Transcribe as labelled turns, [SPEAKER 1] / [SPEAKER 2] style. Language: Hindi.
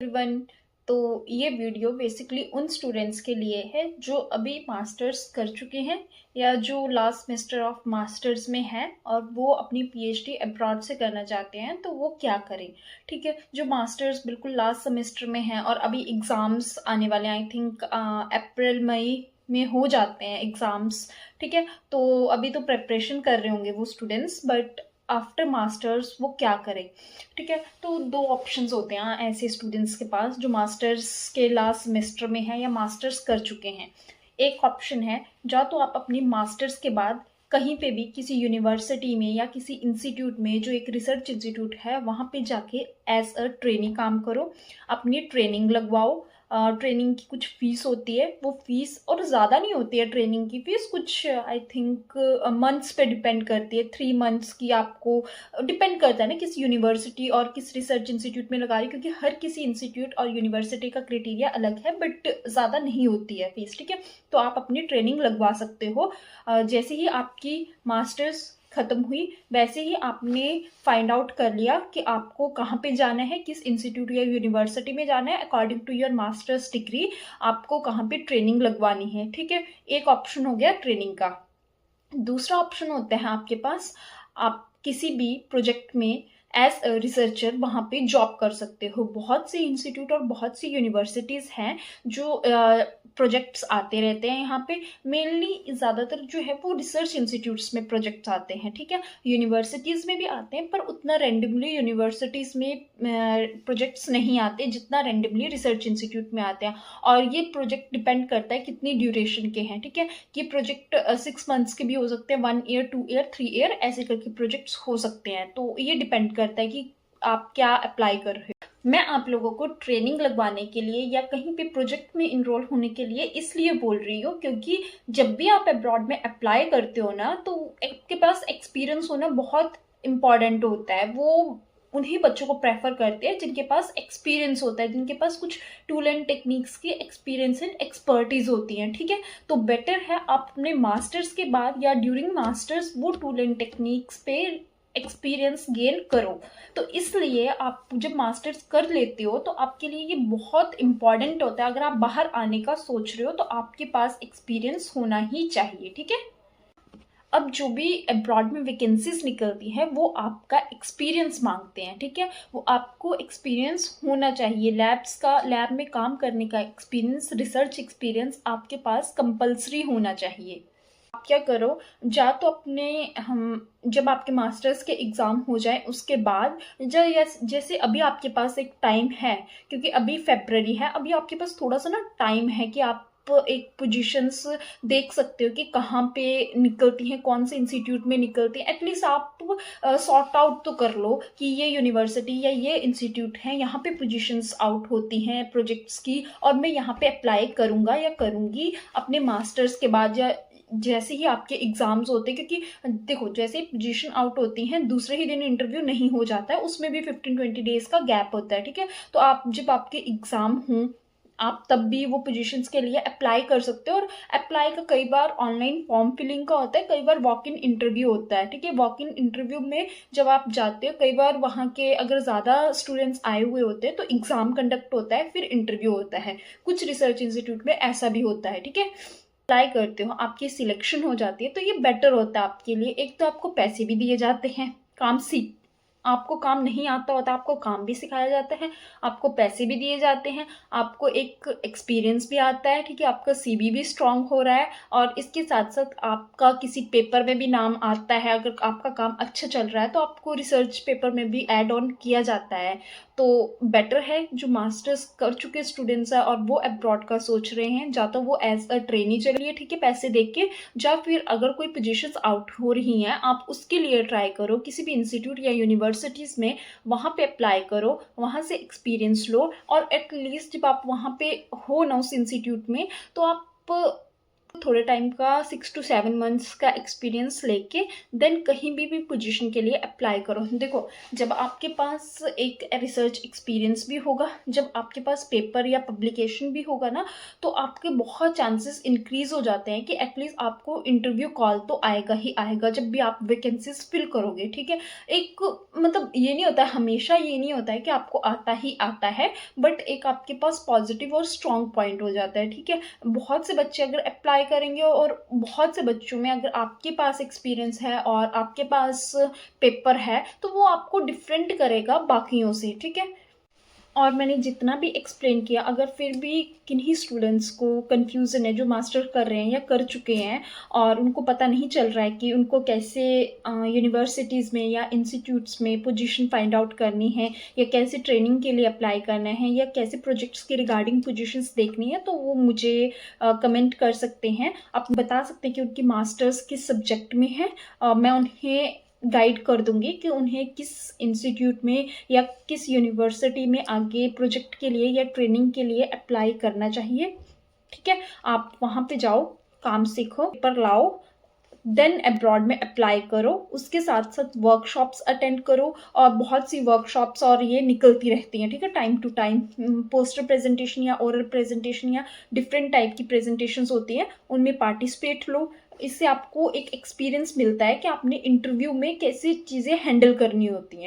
[SPEAKER 1] एवरीवन। तो ये वीडियो बेसिकली उन स्टूडेंट्स के लिए है जो अभी मास्टर्स कर चुके हैं या जो लास्ट सेमेस्टर ऑफ मास्टर्स में है और वो अपनी पीएचडी अब्रॉड से करना चाहते हैं, तो वो क्या करें। ठीक है, जो मास्टर्स बिल्कुल लास्ट सेमेस्टर में है और अभी एग्ज़ाम्स आने वाले हैं, आई थिंक अप्रैल मई में हो जाते हैं एग्ज़ाम्स। ठीक है, तो अभी तो प्रिपरेशन कर रहे होंगे वो स्टूडेंट्स, बट आफ्टर मास्टर्स वो क्या करें। ठीक है, तो दो ऑप्शंस होते हैं ऐसे स्टूडेंट्स के पास जो मास्टर्स के लास्ट सेमेस्टर में है या मास्टर्स कर चुके हैं। एक ऑप्शन है, या तो आप अपनी मास्टर्स के बाद कहीं पे भी किसी यूनिवर्सिटी में या किसी इंस्टीट्यूट में जो एक रिसर्च इंस्टीट्यूट है वहाँ पे जाके एज अ ट्रेनी काम करो, अपनी ट्रेनिंग लगवाओ। ट्रेनिंग की कुछ फीस होती है, वो फीस और ज़्यादा नहीं होती है ट्रेनिंग की फीस, कुछ आई थिंक मंथ्स पे डिपेंड करती है, 3 मंथ्स की आपको डिपेंड करता है ना किस यूनिवर्सिटी और किस रिसर्च इंस्टीट्यूट में लगा रही, क्योंकि हर किसी इंस्टीट्यूट और यूनिवर्सिटी का क्राइटेरिया अलग है, बट ज़्यादा नहीं होती है फीस। ठीक है, तो आप अपनी ट्रेनिंग लगवा सकते हो। जैसे ही आपकी मास्टर्स ख़त्म हुई वैसे ही आपने फाइंड आउट कर लिया कि आपको कहाँ पे जाना है, किस इंस्टीट्यूट या यूनिवर्सिटी में जाना है, according to your master's degree आपको कहाँ पे ट्रेनिंग लगवानी है। ठीक है, एक ऑप्शन हो गया ट्रेनिंग का। दूसरा ऑप्शन होता है आपके पास, आप किसी भी प्रोजेक्ट में एज अ रिसर्चर वहाँ पे जॉब कर सकते हो। बहुत से इंस्टीट्यूट और बहुत सी यूनिवर्सिटीज़ हैं जो प्रोजेक्ट्स आते रहते हैं यहाँ पे। मेनली ज़्यादातर जो है वो रिसर्च इंस्टीट्यूट्स में प्रोजेक्ट्स आते हैं। ठीक है, यूनिवर्सिटीज़ में भी आते हैं पर उतना रैंडमली यूनिवर्सिटीज़ में प्रोजेक्ट्स नहीं आते जितना रैंडमली रिसर्च इंस्टीट्यूट में आते हैं। और ये प्रोजेक्ट डिपेंड करता है कितनी ड्यूरेशन के हैं। ठीक है, ये प्रोजेक्ट 6 मंथ्स के भी हो सकते हैं, 1 ईयर, 2 ईयर, 3 ईयर ऐसे करके प्रोजेक्ट्स हो सकते हैं। तो ये डिपेंड करता है कि आप क्या अप्लाई कर रहे हो। मैं आप लोगों को ट्रेनिंग लगवाने के लिए या कहीं पे प्रोजेक्ट में इनरोल होने के लिए इसलिए बोल रही हूँ क्योंकि जब भी आप अब्रॉड में अप्लाई करते हो ना, तो आपके पास एक्सपीरियंस होना बहुत इम्पॉर्टेंट होता है। वो उन्हीं बच्चों को प्रेफर करते हैं जिनके पास एक्सपीरियंस होता है, जिनके पास कुछ टूल एंड टेक्निक्स की एक्सपीरियंस एंड एक्सपर्टीज होती हैं। ठीक है, तो बेटर है आप अपने मास्टर्स के बाद या ड्यूरिंग मास्टर्स वो टूल एंड टेक्निक्स पे एक्सपीरियंस गेन करो। तो इसलिए आप जब मास्टर्स कर लेते हो तो आपके लिए ये बहुत इंपॉर्टेंट होता है। अगर आप बाहर आने का सोच रहे हो तो आपके पास एक्सपीरियंस होना ही चाहिए। ठीक है, अब जो भी अब्रॉड में वैकेंसीज निकलती हैं वो आपका एक्सपीरियंस मांगते हैं। ठीक है, वो आपको एक्सपीरियंस होना चाहिए, लैब में काम करने का एक्सपीरियंस, रिसर्च एक्सपीरियंस आपके पास कंपलसरी होना चाहिए। आप क्या करो, या तो अपने हम जब आपके मास्टर्स के एग्ज़ाम हो जाए उसके बाद जैसे अभी आपके पास एक टाइम है, क्योंकि अभी फेब्रवरी है, अभी आपके पास थोड़ा सा ना टाइम है कि आप एक पोजीशंस देख सकते हो कि कहाँ पे निकलती हैं, कौन से इंस्टीट्यूट में निकलती हैं। एटलीस्ट आप सॉर्ट आउट तो कर लो कि ये यूनिवर्सिटी या ये इंस्टीट्यूट है, यहाँ पे पोजीशंस आउट होती हैं प्रोजेक्ट्स की और मैं यहाँ पे अप्लाई करूँगा या करूँगी अपने मास्टर्स के बाद या जैसे ही आपके एग्जाम्स होते हैं। क्योंकि देखो, जैसे पोजीशन आउट होती हैं दूसरे ही दिन इंटरव्यू नहीं हो जाता है, उसमें भी 15-20 डेज का गैप होता है। ठीक है, तो आप जब आपके एग्जाम हों आप तब भी वो पोजीशंस के लिए अप्लाई कर सकते हो। और अप्लाई का कई बार ऑनलाइन फॉर्म फिलिंग का होता है, कई बार वॉक इन इंटरव्यू होता है। ठीक है, वॉक इन इंटरव्यू में जब आप जाते हो, कई बार वहाँ के अगर ज़्यादा स्टूडेंट्स आए हुए होते हैं तो एग्ज़ाम कंडक्ट होता है, फिर इंटरव्यू होता है। कुछ रिसर्च इंस्टीट्यूट में ऐसा भी होता है। ठीक है, अप्लाई करते हो, आपकी सिलेक्शन हो जाती है तो ये बेटर होता है आपके लिए। एक तो आपको पैसे भी दिए जाते हैं, काम सीख आपको काम नहीं आता होता, आपको काम भी सिखाया जाता है, आपको पैसे भी दिए जाते हैं, आपको एक एक्सपीरियंस भी आता है। ठीक है, आपका सीवी भी स्ट्रांग हो रहा है और इसके साथ साथ आपका किसी पेपर में भी नाम आता है। अगर आपका काम अच्छा चल रहा है तो आपको रिसर्च पेपर में भी ऐड ऑन किया जाता है। तो बेटर है जो मास्टर्स कर चुके स्टूडेंट्स हैं और वो अब्रॉड का सोच रहे हैं, या तो वो एज अ ट्रेनी चलिए, ठीक है, पैसे देख के, या फिर अगर कोई पोजीशंस आउट हो रही हैं आप उसके लिए ट्राई करो किसी भी इंस्टीट्यूट या यूनिवर्सिटीज़ में, वहाँ पे अप्लाई करो, वहाँ से एक्सपीरियंस लो। और एटलीस्ट जब आप वहाँ पे हो ना उस इंस्टीट्यूट में, तो आप थोड़े टाइम का 6 to 7 मंथ्स का एक्सपीरियंस लेके देन कहीं भी पोजीशन के लिए अप्लाई करो। देखो, जब आपके पास एक रिसर्च एक्सपीरियंस भी होगा, जब आपके पास पेपर या पब्लिकेशन भी होगा ना, तो आपके बहुत चांसेस इंक्रीज हो जाते हैं कि एटलीस्ट आपको इंटरव्यू कॉल तो आएगा ही आएगा जब भी आप वैकेंसीज फिल करोगे। ठीक है, एक मतलब ये नहीं होता है, हमेशा ये नहीं होता है कि आपको आता ही आता है, बट एक आपके पास पॉजिटिव और स्ट्रॉन्ग पॉइंट हो जाता है। ठीक है, बहुत से बच्चे अगर अप्लाई करेंगे और बहुत से बच्चों में अगर आपके पास एक्सपीरियंस है और आपके पास पेपर है, तो वो आपको डिफरेंट करेगा बाकियों से। ठीक है, और मैंने जितना भी एक्सप्लेन किया, अगर फिर भी किन्हीं स्टूडेंट्स को कन्फ्यूज़न है जो मास्टर कर रहे हैं या कर चुके हैं और उनको पता नहीं चल रहा है कि उनको कैसे यूनिवर्सिटीज़ में या इंस्टीट्यूट्स में पोजीशन फाइंड आउट करनी है, या कैसे ट्रेनिंग के लिए अप्लाई करना है, या कैसे प्रोजेक्ट्स के रिगार्डिंग पोजीशंस देखनी है, तो वो मुझे कमेंट कर सकते हैं। आप बता सकते हैं कि उनकी मास्टर्स किस सब्जेक्ट में है। मैं उन्हें गाइड कर दूंगी कि उन्हें किस इंस्टीट्यूट में या किस यूनिवर्सिटी में आगे प्रोजेक्ट के लिए या ट्रेनिंग के लिए अप्लाई करना चाहिए। ठीक है, आप वहाँ पे जाओ, काम सीखो, पेपर लाओ, देन अब्रॉड में अप्लाई करो। उसके साथ साथ वर्कशॉप्स अटेंड करो, और बहुत सी वर्कशॉप्स और ये निकलती रहती हैं। ठीक है, time to time poster presentation या ओरल प्रेजेंटेशन या डिफरेंट टाइप की प्रेजेंटेशंस होती हैं, उनमें पार्टिसिपेट लो। इससे आपको एक एक्सपीरियंस मिलता है कि आपने इंटरव्यू में कैसी चीज़ें हैंडल करनी होती हैं।